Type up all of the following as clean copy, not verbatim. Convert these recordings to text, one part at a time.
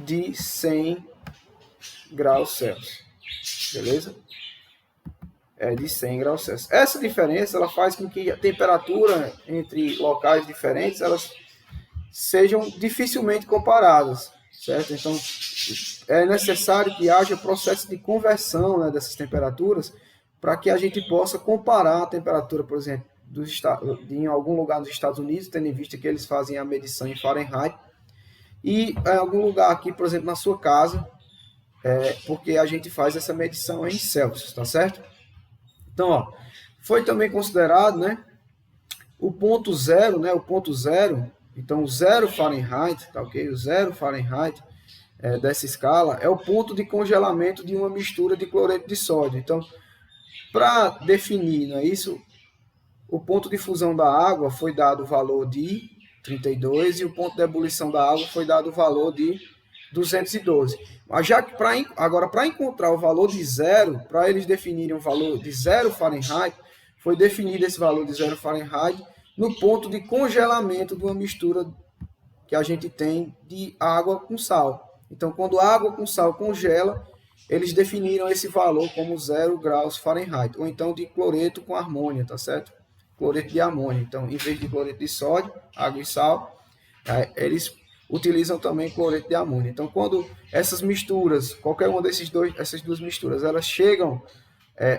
de 100 graus Celsius, beleza? É de 100 graus Celsius. Essa diferença ela faz com que a temperatura entre locais diferentes elas sejam dificilmente comparadas, certo? Então, é necessário que haja processo de conversão, né, dessas temperaturas para que a gente possa comparar a temperatura, por exemplo, em algum lugar dos Estados Unidos, tendo em vista que eles fazem a medição em Fahrenheit, e em algum lugar aqui, por exemplo, na sua casa, porque a gente faz essa medição em Celsius, tá certo? Então, ó, foi também considerado, né, o ponto zero, né, o ponto zero, então o 0 Fahrenheit, tá ok? O 0 Fahrenheit dessa escala é o ponto de congelamento de uma mistura de cloreto de sódio. Então, para definir, não é isso? O ponto de fusão da água foi dado o valor de 32 e o ponto de ebulição da água foi dado o valor de 212. Mas já que agora para encontrar o valor de zero, para eles definirem o valor de 0 Fahrenheit, foi definido esse valor de 0 Fahrenheit no ponto de congelamento de uma mistura que a gente tem de água com sal. Então, quando a água com sal congela, eles definiram esse valor como 0 graus Fahrenheit, ou então de cloreto com amônia, tá certo? Cloreto de amônia. Então, em vez de cloreto de sódio, água e sal, eles utilizam também cloreto de amônia. Então, quando essas misturas, qualquer uma essas duas misturas, elas chegam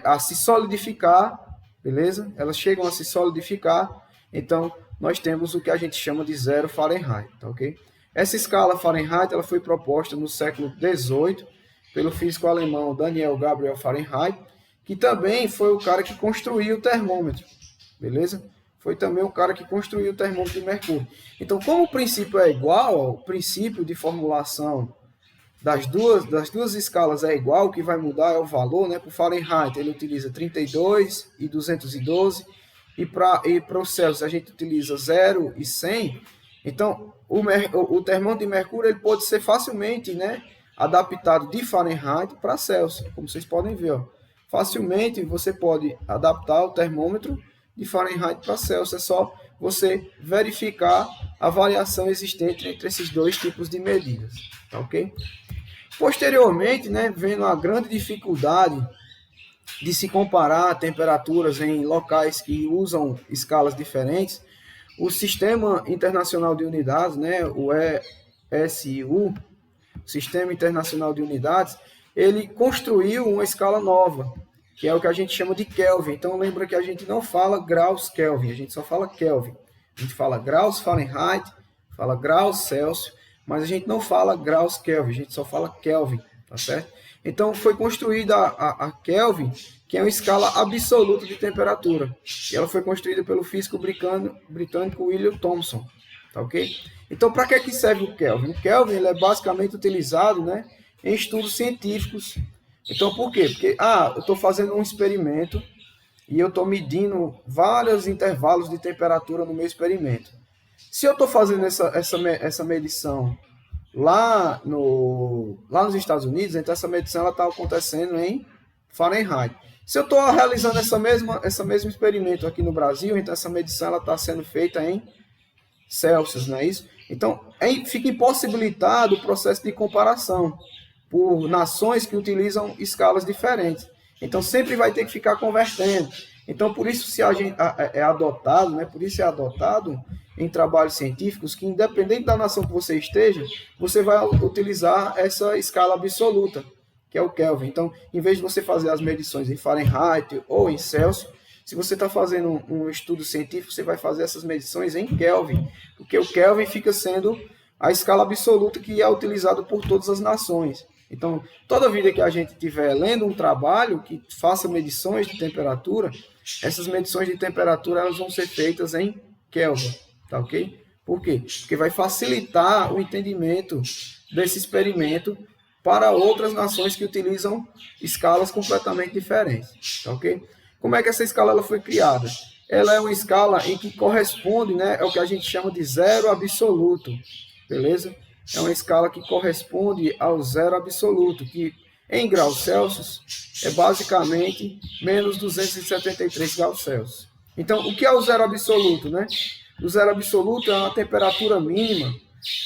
a se solidificar, beleza? Elas chegam a se solidificar, então nós temos o que a gente chama de 0 Fahrenheit, tá ok? Essa escala Fahrenheit ela foi proposta no século XVIII pelo físico alemão Daniel Gabriel Fahrenheit, que também foi o cara que construiu o termômetro, beleza? Foi também o cara que construiu o termômetro de mercúrio. Então, como o princípio é igual, o princípio de formulação das duas escalas é igual, o que vai mudar é o valor, né? Para o Fahrenheit ele utiliza 32 e 212, e para o Celsius a gente utiliza 0 e 100. Então, o termômetro de mercúrio ele pode ser facilmente, né, adaptado de Fahrenheit para Celsius, como vocês podem ver. Ó. Facilmente você pode adaptar o termômetro de Fahrenheit para Celsius, é só você verificar a variação existente entre esses dois tipos de medidas, tá ok? Posteriormente, né, vendo a grande dificuldade de se comparar temperaturas em locais que usam escalas diferentes, o Sistema Internacional de Unidades, né, o ESU, Sistema Internacional de Unidades, ele construiu uma escala nova, que é o que a gente chama de Kelvin. Então, lembra que a gente não fala graus Kelvin, a gente só fala Kelvin. A gente fala graus Fahrenheit, fala graus Celsius, mas a gente não fala graus Kelvin, a gente só fala Kelvin, tá certo? Então, foi construída a Kelvin, que é uma escala absoluta de temperatura. E ela foi construída pelo físico britânico William Thomson, tá ok? Então, para que serve o Kelvin? O Kelvin ele é basicamente utilizado, né, em estudos científicos. Então, por quê? Porque, eu estou fazendo um experimento e eu estou medindo vários intervalos de temperatura no meu experimento. Se eu estou fazendo essa medição lá nos Estados Unidos, então essa medição está acontecendo em Fahrenheit. Se eu estou realizando esse mesmo experimento aqui no Brasil, então essa medição está sendo feita em Celsius, não é isso? Então, fica impossibilitado o processo de comparação por nações que utilizam escalas diferentes. Então, sempre vai ter que ficar convertendo. Então, por isso se a gente é adotado, né? Por isso é adotado em trabalhos científicos que, independente da nação que você esteja, você vai utilizar essa escala absoluta, que é o Kelvin. Então, em vez de você fazer as medições em Fahrenheit ou em Celsius, se você está fazendo um estudo científico, você vai fazer essas medições em Kelvin, porque o Kelvin fica sendo a escala absoluta que é utilizada por todas as nações. Então, toda vida que a gente estiver lendo um trabalho que faça medições de temperatura, essas medições de temperatura elas vão ser feitas em Kelvin, tá ok? Por quê? Porque vai facilitar o entendimento desse experimento para outras nações que utilizam escalas completamente diferentes, tá ok? Como é que essa escala ela foi criada? Ela é uma escala em que corresponde, né, ao que a gente chama de zero absoluto, beleza? É uma escala que corresponde ao zero absoluto, que em graus Celsius é basicamente menos 273 graus Celsius. Então, o que é o zero absoluto, né? O zero absoluto é uma temperatura mínima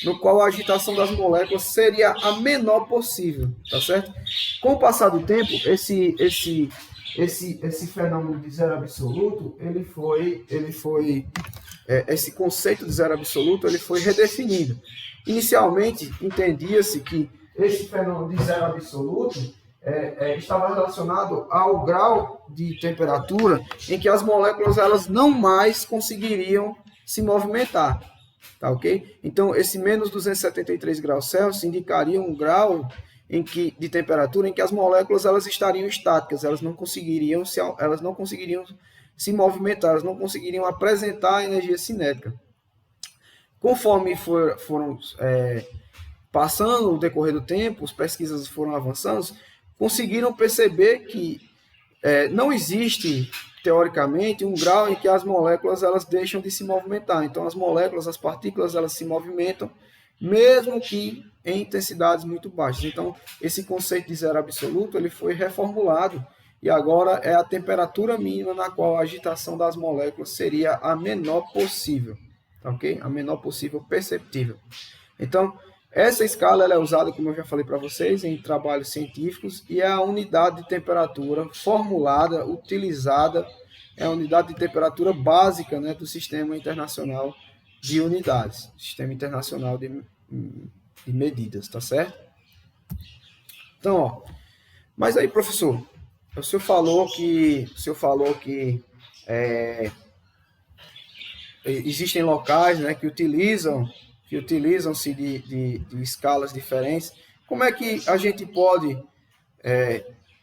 no qual a agitação das moléculas seria a menor possível, tá certo? Com o passar do tempo, esse fenômeno de zero absoluto, esse conceito de zero absoluto, ele foi redefinido. Inicialmente, entendia-se que esse fenômeno de zero absoluto estava relacionado ao grau de temperatura em que as moléculas elas não mais conseguiriam se movimentar, tá ok? Então, esse menos 273 graus Celsius indicaria um grau de temperatura em que as moléculas elas estariam estáticas, elas não conseguiriam se movimentar, elas não conseguiriam apresentar energia cinética. Conforme foram passando o decorrer do tempo, as pesquisas foram avançando, conseguiram perceber que não existe, teoricamente, um grau em que as moléculas elas deixam de se movimentar. Então, as moléculas, as partículas, elas se movimentam, mesmo que em intensidades muito baixas. Então, esse conceito de zero absoluto ele foi reformulado e agora é a temperatura mínima na qual a agitação das moléculas seria a menor possível, ok? A menor possível perceptível. Então, essa escala ela é usada, como eu já falei para vocês, em trabalhos científicos e é a unidade de temperatura formulada, utilizada, é a unidade de temperatura básica, né, do Sistema Internacional de Unidades, Sistema Internacional de Medidas, tá certo? Então, ó, mas aí, professor, o senhor falou que existem locais, né, que utilizam-se de escalas diferentes. Como é que a gente pode,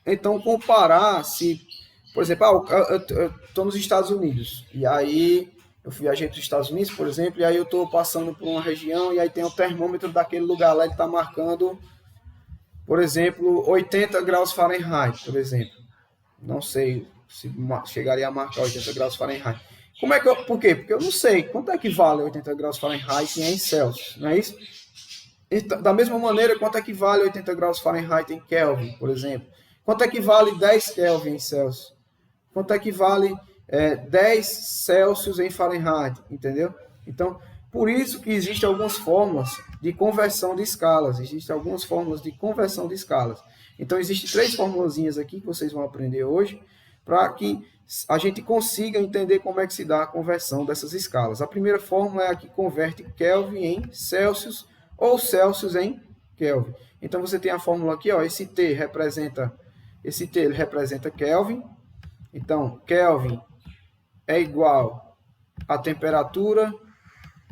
então, comparar se, por exemplo, eu estou nos Estados Unidos, e aí eu viajei para os Estados Unidos, por exemplo, e aí eu estou passando por uma região, e aí tem o termômetro daquele lugar lá, ele está marcando, por exemplo, 80 graus Fahrenheit, por exemplo. Não sei se chegaria a marcar 80 graus Fahrenheit. Por quê? Porque eu não sei quanto é que vale 80 graus Fahrenheit em Celsius, não é isso? Então, da mesma maneira, quanto é que vale 80 graus Fahrenheit em Kelvin, por exemplo? Quanto é que vale 10 Kelvin em Celsius? Quanto é que vale 10 Celsius em Fahrenheit, entendeu? Então, por isso que existem algumas fórmulas de conversão de escalas. Então, existem 3 formulazinhas aqui que vocês vão aprender hoje para que a gente consiga entender como é que se dá a conversão dessas escalas. A primeira fórmula é a que converte Kelvin em Celsius ou Celsius em Kelvin. Então, você tem a fórmula aqui, ó, esse T ele representa Kelvin. Então, Kelvin é igual a temperatura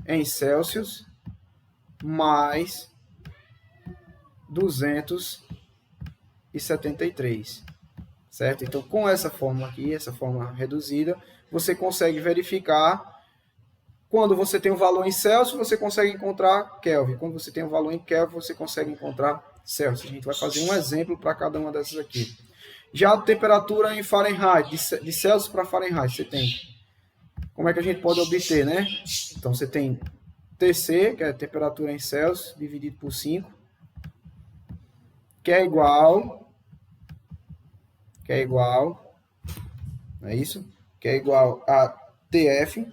em Celsius mais 273, certo? Então, com essa fórmula aqui, essa fórmula reduzida, você consegue verificar quando você tem um valor em Celsius, você consegue encontrar Kelvin. Quando você tem um valor em Kelvin, você consegue encontrar Celsius. A gente vai fazer um exemplo para cada uma dessas aqui. Já a temperatura em Fahrenheit, de Celsius para Fahrenheit, você tem. Como é que a gente pode obter, né? Então, você tem TC, que é a temperatura em Celsius, dividido por 5, que é igual, é isso? Que é igual a TF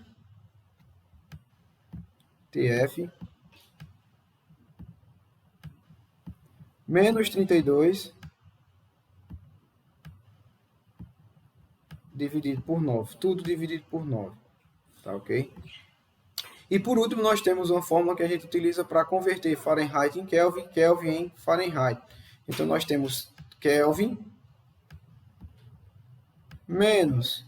menos 32 dividido por 9. Tudo dividido por 9. Tá ok? E por último, nós temos uma fórmula que a gente utiliza para converter Fahrenheit em Kelvin, Kelvin em Fahrenheit. Então, nós temos Kelvin menos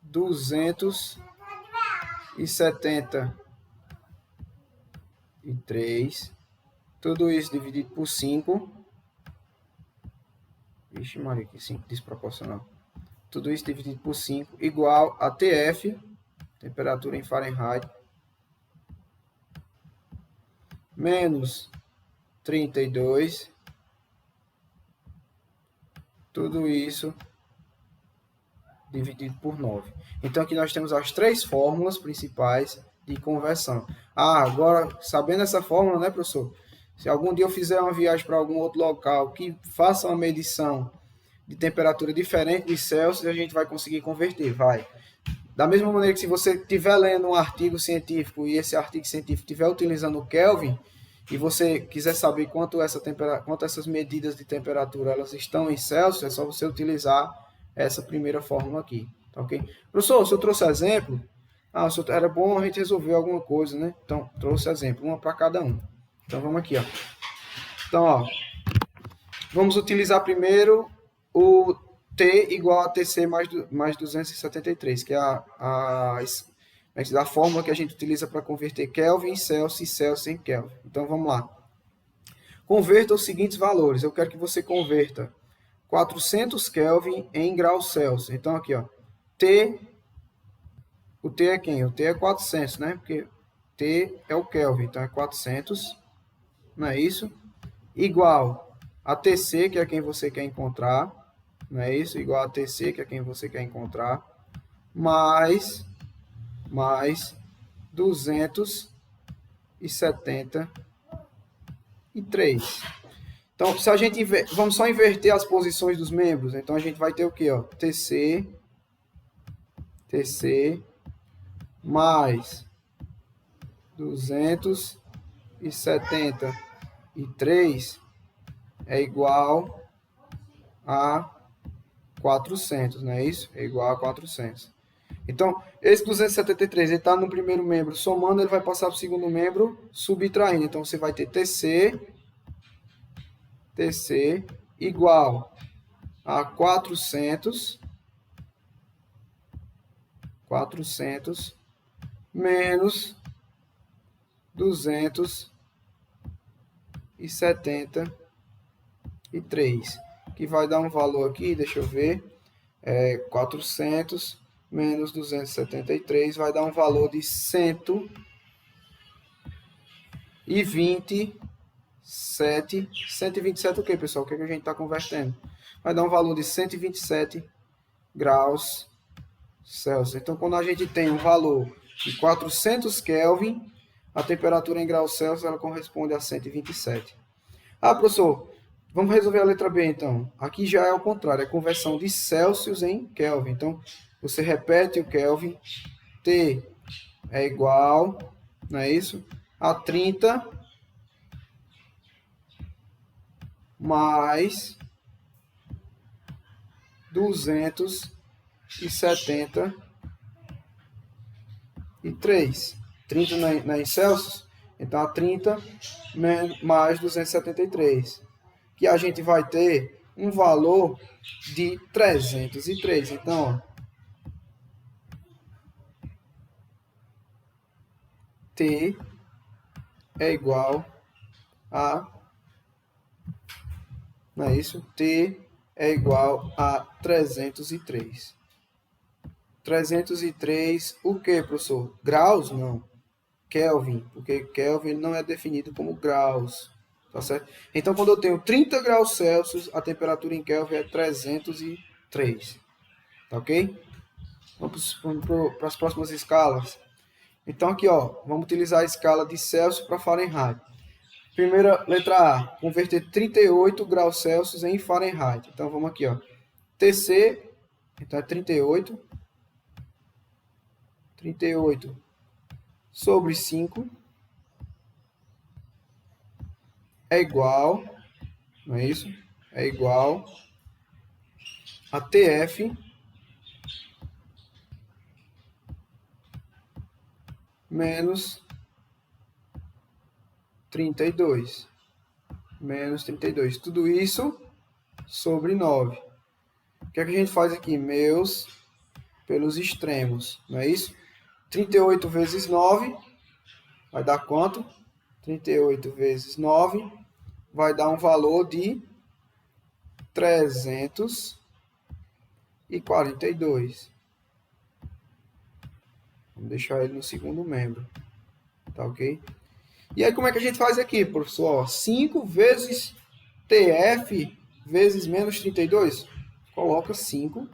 273, tudo isso dividido por 5. Vixe, Maria, que 5 desproporcional. Tudo isso dividido por 5 igual a TF, temperatura em Fahrenheit, menos 32, tudo isso dividido por 9. Então, aqui nós temos as 3 fórmulas principais de conversão. Agora, sabendo essa fórmula, né, professor? Se algum dia eu fizer uma viagem para algum outro local que faça uma medição de temperatura diferente de Celsius, a gente vai conseguir converter, vai. Da mesma maneira que se você estiver lendo um artigo científico e esse artigo científico estiver utilizando o Kelvin, e você quiser saber quanto essas medidas de temperatura elas estão em Celsius, é só você utilizar essa primeira fórmula aqui, tá ok? Professor, se eu trouxe exemplo, era bom a gente resolver alguma coisa, né? Então, trouxe exemplo, uma para cada um. Então, vamos aqui, ó. Então, ó, vamos utilizar primeiro o T igual a TC mais 273, que é a fórmula que a gente utiliza para converter Kelvin em Celsius e Celsius em Kelvin. Então, vamos lá. Converta os seguintes valores. Eu quero que você converta 400 Kelvin em graus Celsius. Então, aqui, ó, o T é quem? O T é 400, né? Porque T é o Kelvin, então é 400, não é isso? Igual a TC, que é quem você quer encontrar, não é isso? Igual a TC, que é quem você quer encontrar, mais 273. Então, se a gente vamos só inverter as posições dos membros, então a gente vai ter o quê, ó? TC mais 273 é igual a 400, não é isso? É igual a 400. Então, esse 273, ele está no primeiro membro somando, ele vai passar para o segundo membro subtraindo. Então, você vai ter TC igual a 400 menos 273, que vai dar um valor aqui, deixa eu ver, 400 menos 273 vai dar um valor de 127 o que, pessoal? O que a gente está convertendo? Vai dar um valor de 127 graus Celsius. Então, quando a gente tem um valor de 400 Kelvin, a temperatura em graus Celsius ela corresponde a 127. Ah, professor, vamos resolver a letra B, então. Aqui já é o contrário, é a conversão de Celsius em Kelvin. Então, você repete o Kelvin, T é igual, não é isso? A 30 mais 273. 30 em Celsius, então a 30 mais 273. Que a gente vai ter um valor de 303. Então, ó, T é igual a, não é isso? T é igual a 303. 303, o que, professor? Graus? Não. Kelvin, porque Kelvin não é definido como graus. Tá certo? Então, quando eu tenho 30 graus Celsius, a temperatura em Kelvin é 303. Tá ok? Vamos para as próximas escalas. Então, aqui, ó, vamos utilizar a escala de Celsius para Fahrenheit. Primeira letra A, converter 38 graus Celsius em Fahrenheit. Então, vamos aqui, ó. TC, então é 38 sobre 5 é igual, não é isso? É igual a TF menos 32. Menos 32. Tudo isso sobre 9. O que é que a gente faz aqui? Meus pelos extremos, não é isso? 38 vezes 9 vai dar quanto? 38 vezes 9 vai dar um valor de 342. Vamos deixar ele no segundo membro. Tá ok? E aí, como é que a gente faz aqui, professor? 5 vezes TF vezes menos 32. Coloca 5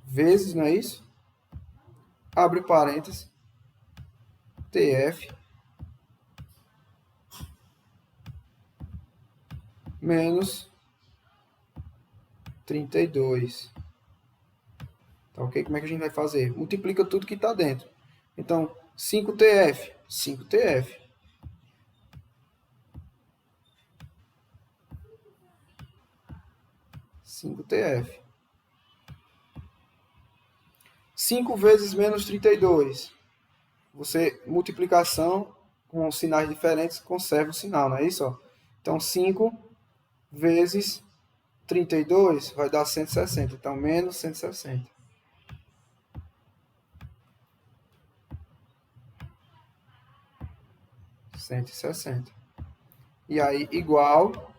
vezes, não é isso? Abre parênteses. TF menos 32. Tá Tá ok? Como é que a gente vai fazer? Multiplica tudo que está dentro. Então, 5TF, 5TF. 5TF. 5 vezes menos 32. Você, multiplicação com sinais diferentes, conserva o sinal, não é isso? Ó? Então, 5 vezes 32 vai dar 160. Então, menos 160. 160. E aí, igual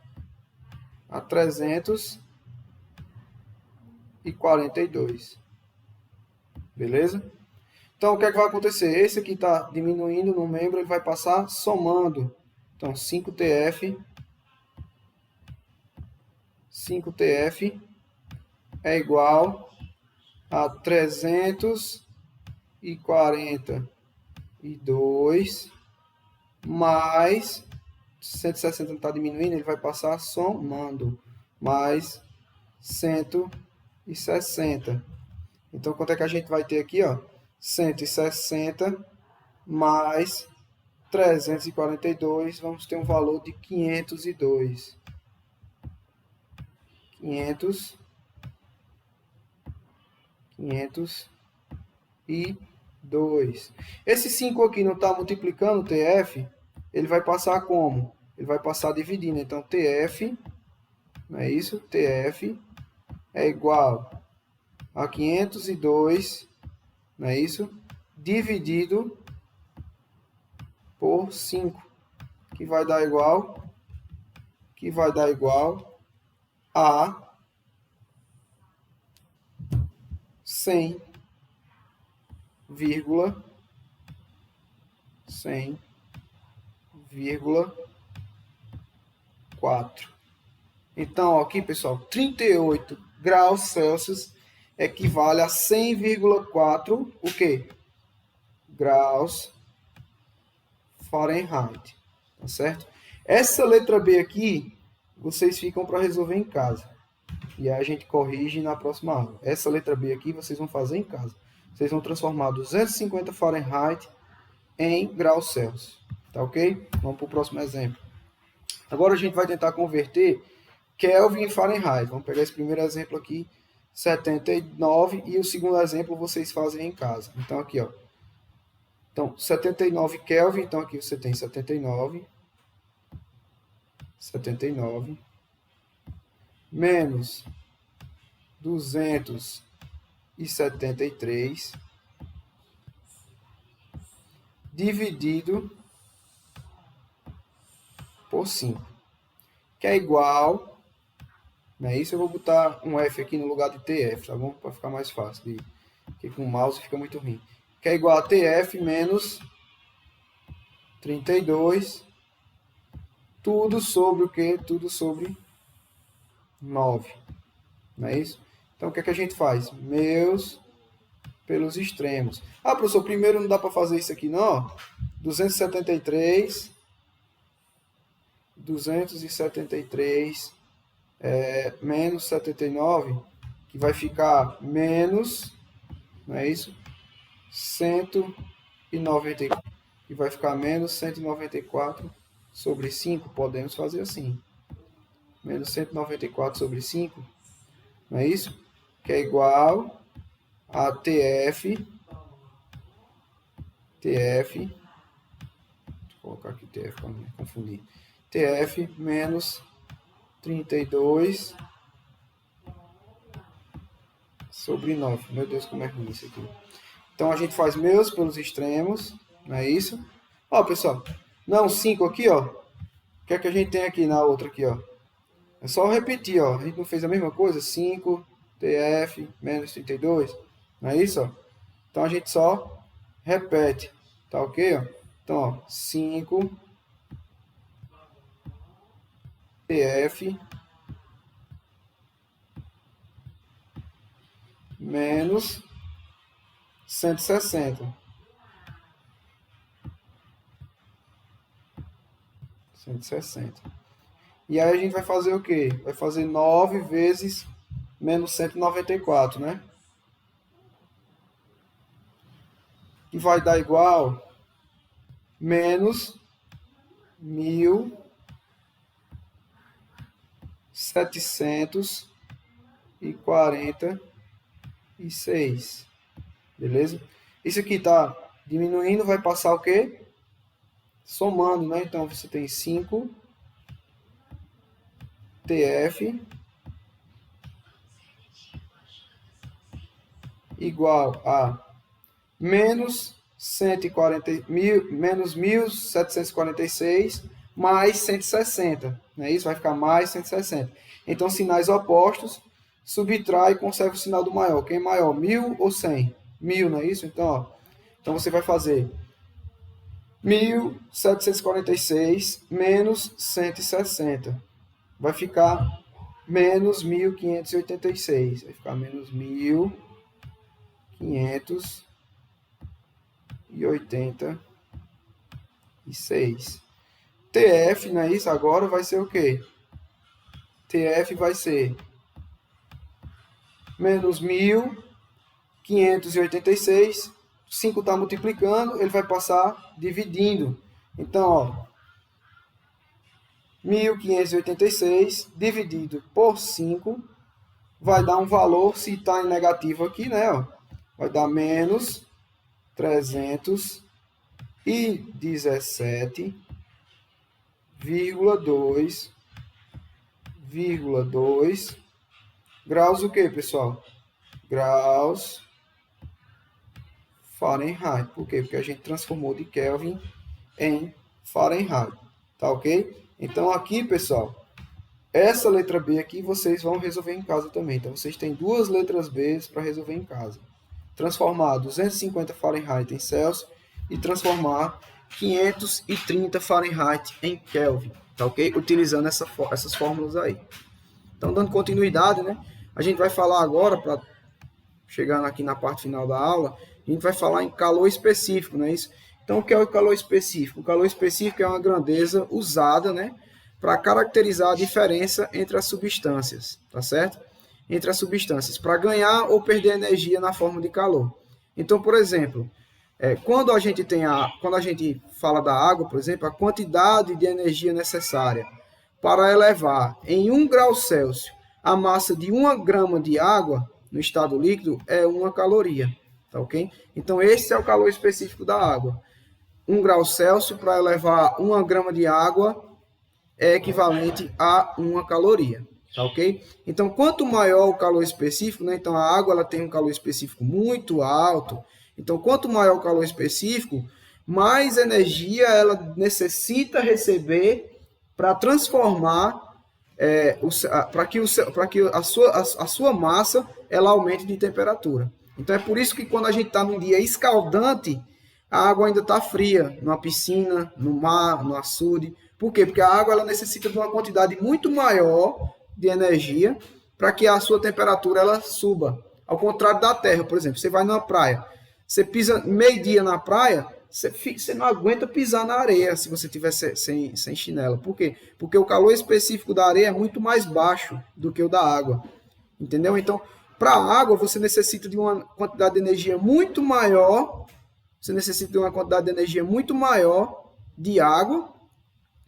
a 342. Beleza? Então, o que é que vai acontecer? Esse aqui está diminuindo no membro, ele vai passar somando. Então, 5TF é igual a 342 mais 160 não está diminuindo, ele vai passar somando mais 160. Então, quanto é que a gente vai ter aqui? Ó? 160 mais 342, vamos ter um valor de 502. 502. Esse 5 aqui não está multiplicando o TF, ele vai passar como? Ele vai passar dividindo. Então, TF, não é isso? TF é igual a 502, não é isso? Dividido por 5, que vai dar igual a 100,4. Então, aqui, pessoal, 38 graus Celsius equivale a 100,4 o quê? Graus Fahrenheit. Tá certo? Essa letra B aqui, vocês ficam para resolver em casa. E aí a gente corrige na próxima aula. Essa letra B aqui vocês vão fazer em casa. Vocês vão transformar 250 Fahrenheit em graus Celsius. Tá ok? Vamos para o próximo exemplo. Agora a gente vai tentar converter Kelvin em Fahrenheit. Vamos pegar esse primeiro exemplo aqui, 79, e o segundo exemplo vocês fazem em casa. Então aqui, ó. Então, 79 Kelvin, então aqui você tem 79 menos 273 dividido por 5, que é igual, não é isso? Eu vou botar um F aqui no lugar de TF, tá bom? Para ficar mais fácil, porque com o mouse fica muito ruim. Que é igual a TF menos 32, tudo sobre o quê? Tudo sobre 9, não é isso? Então, o que é que a gente faz? Meus pelos extremos. Ah, professor, primeiro não dá para fazer isso aqui, não? 273 menos 79, que vai ficar menos, não é isso? 194, que vai ficar menos 194 sobre 5, podemos fazer assim. Menos 194 sobre 5, não é isso? Que é igual a TF, deixa eu colocar aqui TF para não confundir, TF menos 32 sobre 9. Meu Deus, como é ruim isso aqui. Então, a gente faz meus pelos extremos, não é isso? Ó, pessoal, não, 5 aqui, ó. O que é que a gente tem aqui na outra aqui, ó? É só repetir, ó. A gente não fez a mesma coisa? 5 TF menos 32, não é isso, ó? Então, a gente só repete, tá ok, ó? Então, ó, 5 TF menos 160. 160. E aí a gente vai fazer o quê? Vai fazer 9 vezes menos 194, né? que vai dar igual menos 1.746. Beleza? Isso aqui está diminuindo, vai passar o quê? Somando, né? Então, você tem 5 TF igual a menos 1.746 mais 160. Né? Isso vai ficar mais 160. Então, sinais opostos, subtrai e conserva o sinal do maior. Quem é maior, 1.000 ou 100? 1.000, não é isso? Então, ó, então você vai fazer 1.746 menos 160. Vai ficar menos 1.586. Vai ficar menos 1.586. TF, não é isso? Agora vai ser o quê? TF vai ser menos 1.586. 5 está multiplicando, ele vai passar dividindo. Então, ó, 1.586 dividido por 5 vai dar um valor, se está em negativo aqui, né? Ó, vai dar menos 317,2 graus o que, pessoal? Graus Fahrenheit. Por quê? Porque a gente transformou de Kelvin em Fahrenheit. Tá ok? Então aqui, pessoal, essa letra B aqui vocês vão resolver em casa também. Então vocês têm duas letras B para resolver em casa. Transformar 250 Fahrenheit em Celsius e transformar 530 Fahrenheit em Kelvin. Tá ok? Utilizando essas fórmulas aí. Então, dando continuidade, né? A gente vai falar agora, para chegando aqui na parte final da aula, a gente vai falar em calor específico, não é isso? Então, o que é o calor específico? O calor específico é uma grandeza usada, né, para caracterizar a diferença entre as substâncias, tá certo? Entre as substâncias, para ganhar ou perder energia na forma de calor. Então, por exemplo, quando a gente fala da água, por exemplo, a quantidade de energia necessária para elevar em 1 grau Celsius a massa de 1 grama de água no estado líquido é 1 caloria, tá ok? Então, esse é o calor específico da água. 1 grau Celsius para elevar 1 grama de água é equivalente a 1 caloria, tá ok? Então, quanto maior o calor específico, né? Então, a água ela tem um calor específico muito alto. Então, quanto maior o calor específico, mais energia ela necessita receber para transformar, para que a sua massa ela aumente de temperatura. Então, é por isso que quando a gente está num dia escaldante, a água ainda está fria, numa piscina, no mar, no açude. Por quê? Porque a água ela necessita de uma quantidade muito maior de energia para que a sua temperatura ela suba. Ao contrário da terra, por exemplo, você vai numa praia, você pisa meio-dia na praia, você não aguenta pisar na areia se você estiver sem chinelo. Por quê? Porque o calor específico da areia é muito mais baixo do que o da água. Entendeu? Então, para a água, você necessita de uma quantidade de energia muito maior. Você necessita de uma quantidade de energia muito maior de água,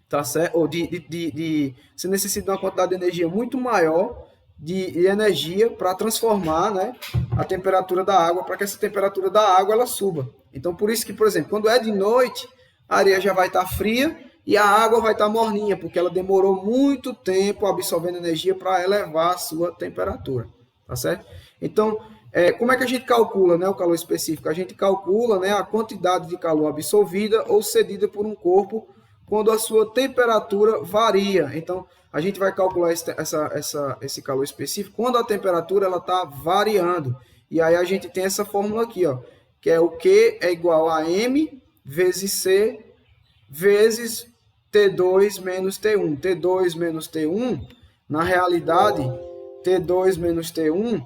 tá certo? Ou você necessita de uma quantidade de energia muito maior de energia para transformar, né, a temperatura da água, para que essa temperatura da água ela suba. Então, por isso que, por exemplo, quando é de noite, a areia já vai estar fria e a água vai estar morninha, porque ela demorou muito tempo absorvendo energia para elevar a sua temperatura, tá certo? Então, como é que a gente calcula, né, o calor específico? A gente calcula, né, a quantidade de calor absorvida ou cedida por um corpo quando a sua temperatura varia. Então, a gente vai calcular esse calor específico quando a temperatura está variando. E aí a gente tem essa fórmula aqui, ó, que é o Q é igual a M vezes C vezes T2 menos T1. T2 menos T1, na realidade, T2 menos T1,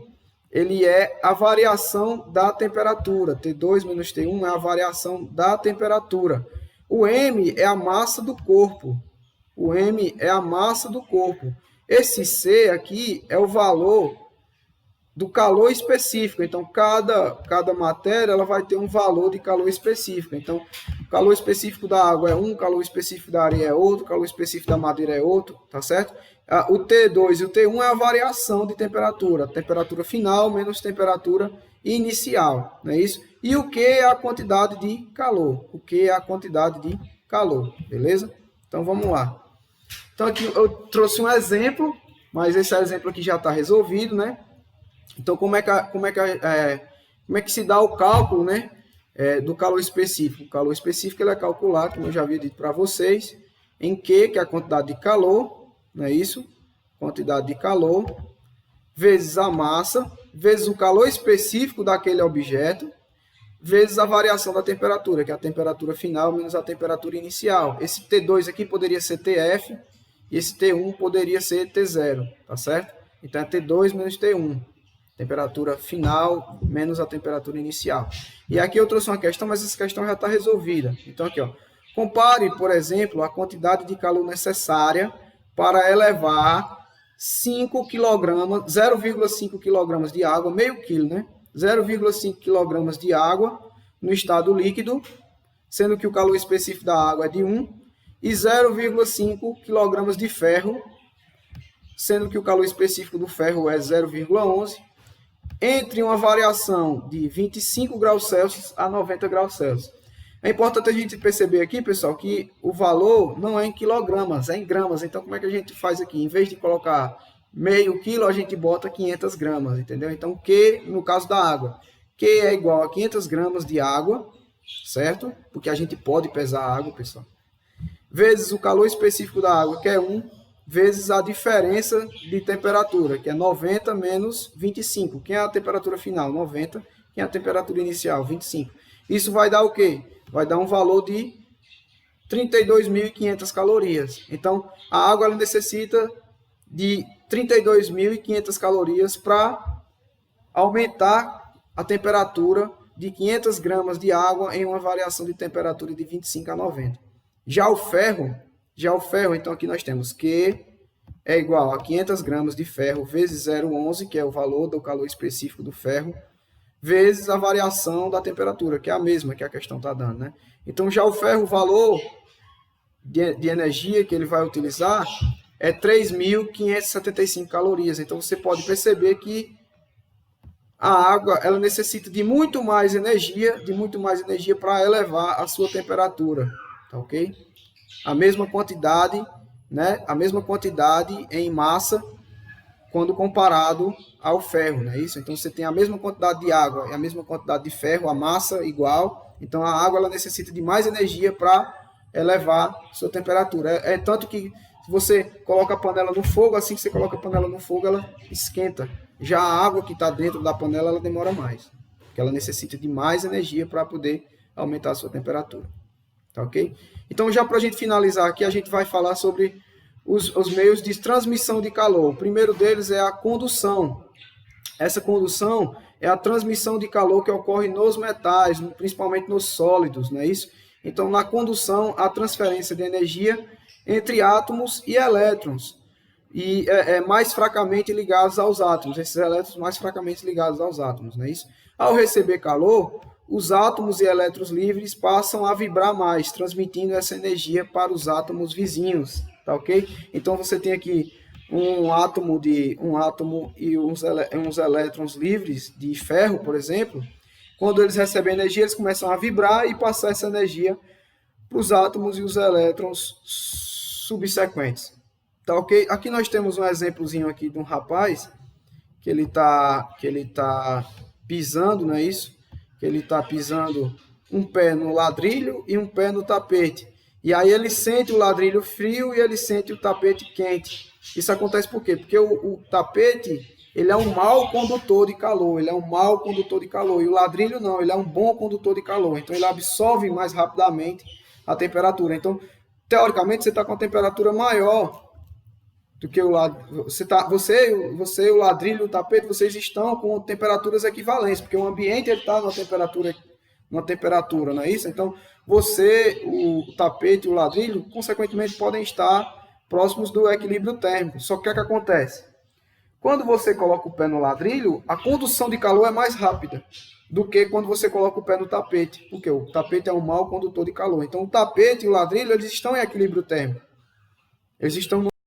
ele é a variação da temperatura. T2 menos T1 é a variação da temperatura. O M é a massa do corpo. O M é a massa do corpo. Esse C aqui é o valor do calor específico. Então, cada matéria ela vai ter um valor de calor específico. Então, o calor específico da água é um, o calor específico da areia é outro, o calor específico da madeira é outro, tá certo? O T2 e o T1 é a variação de temperatura, temperatura final menos temperatura inicial, não é isso? E o Q é a quantidade de calor, o Q é a quantidade de calor, beleza? Então, vamos lá. Então, aqui eu trouxe um exemplo, mas esse exemplo aqui já está resolvido, né? Então, como é que se dá o cálculo, né, do calor específico? O calor específico ele é calculado, como eu já havia dito para vocês, em Q, que é a quantidade de calor, não é isso? Quantidade de calor, vezes a massa, vezes o calor específico daquele objeto, vezes a variação da temperatura, que é a temperatura final menos a temperatura inicial. Esse T2 aqui poderia ser TF, e esse T1 poderia ser T0, tá certo? Então, é T2 menos T1. Temperatura final menos a temperatura inicial. E aqui eu trouxe uma questão, mas essa questão já está resolvida. Então, aqui, ó, compare, por exemplo, a quantidade de calor necessária para elevar 5 kg, 0,5 kg de água, meio quilo, né? 0,5 kg de água no estado líquido, sendo que o calor específico da água é de 1, e 0,5 kg de ferro, sendo que o calor específico do ferro é 0,11, entre uma variação de 25 graus Celsius a 90 graus Celsius. É importante a gente perceber aqui, pessoal, que o valor não é em quilogramas, é em gramas. Então, como é que a gente faz aqui? Em vez de colocar meio quilo, a gente bota 500 gramas, entendeu? Então, Q, no caso da água, Q é igual a 500 gramas de água, certo? Porque a gente pode pesar a água, pessoal. Vezes o calor específico da água, que é 1, vezes a diferença de temperatura, que é 90 menos 25. Quem é a temperatura final? 90. Quem é a temperatura inicial? 25. Isso vai dar o quê? Vai dar um valor de 32.500 calorias. Então, a água ela necessita de 32.500 calorias para aumentar a temperatura de 500 gramas de água em uma variação de temperatura de 25 a 90. Já o ferro, então aqui nós temos que é igual a 500 gramas de ferro vezes 0,11, que é o valor do calor específico do ferro, vezes a variação da temperatura, que é a mesma que a questão está dando, né? Então, já o ferro, o valor de energia que ele vai utilizar é 3.575 calorias. Então, você pode perceber que a água ela necessita de muito mais energia para elevar a sua temperatura, tá ok? A mesma quantidade, né? A mesma quantidade em massa quando comparado ao ferro, não é isso? Então, você tem a mesma quantidade de água e a mesma quantidade de ferro, a massa igual. Então, a água ela necessita de mais energia para elevar sua temperatura. É tanto que se você coloca a panela no fogo, assim que você coloca a panela no fogo, ela esquenta. Já a água que está dentro da panela, ela demora mais. Porque ela necessita de mais energia para poder aumentar a sua temperatura. Tá ok? Então, já para a gente finalizar aqui, a gente vai falar sobre os meios de transmissão de calor. O primeiro deles é a condução. Essa condução é a transmissão de calor que ocorre nos metais, principalmente nos sólidos, não é isso? Então, na condução, a transferência de energia entre átomos e elétrons, e mais fracamente ligados aos átomos, esses elétrons mais fracamente ligados aos átomos, não é isso? Ao receber calor, os átomos e elétrons livres passam a vibrar mais, transmitindo essa energia para os átomos vizinhos, tá ok? Então, você tem aqui um átomo e uns elétrons livres de ferro, por exemplo. Quando eles recebem energia, eles começam a vibrar e passar essa energia para os átomos e os elétrons subsequentes. Tá ok? Aqui nós temos um exemplozinho aqui de um rapaz que ele tá pisando, não é isso? Que ele está pisando um pé no ladrilho e um pé no tapete. E aí ele sente o ladrilho frio e ele sente o tapete quente. Isso acontece por quê? Porque o tapete ele é um mau condutor de calor, e o ladrilho não, ele é um bom condutor de calor, então ele absorve mais rapidamente a temperatura. Então, teoricamente, você está com a temperatura maior do que o ladrilho. Você e o ladrilho, o tapete, vocês estão com temperaturas equivalentes, porque o ambiente está numa temperatura, não é isso? Então, você, o tapete e o ladrilho, consequentemente, podem estar próximos do equilíbrio térmico. Só que o que acontece? Quando você coloca o pé no ladrilho, a condução de calor é mais rápida do que quando você coloca o pé no tapete, porque o tapete é um mau condutor de calor. Então, o tapete e o ladrilho, eles estão em equilíbrio térmico. Eles estão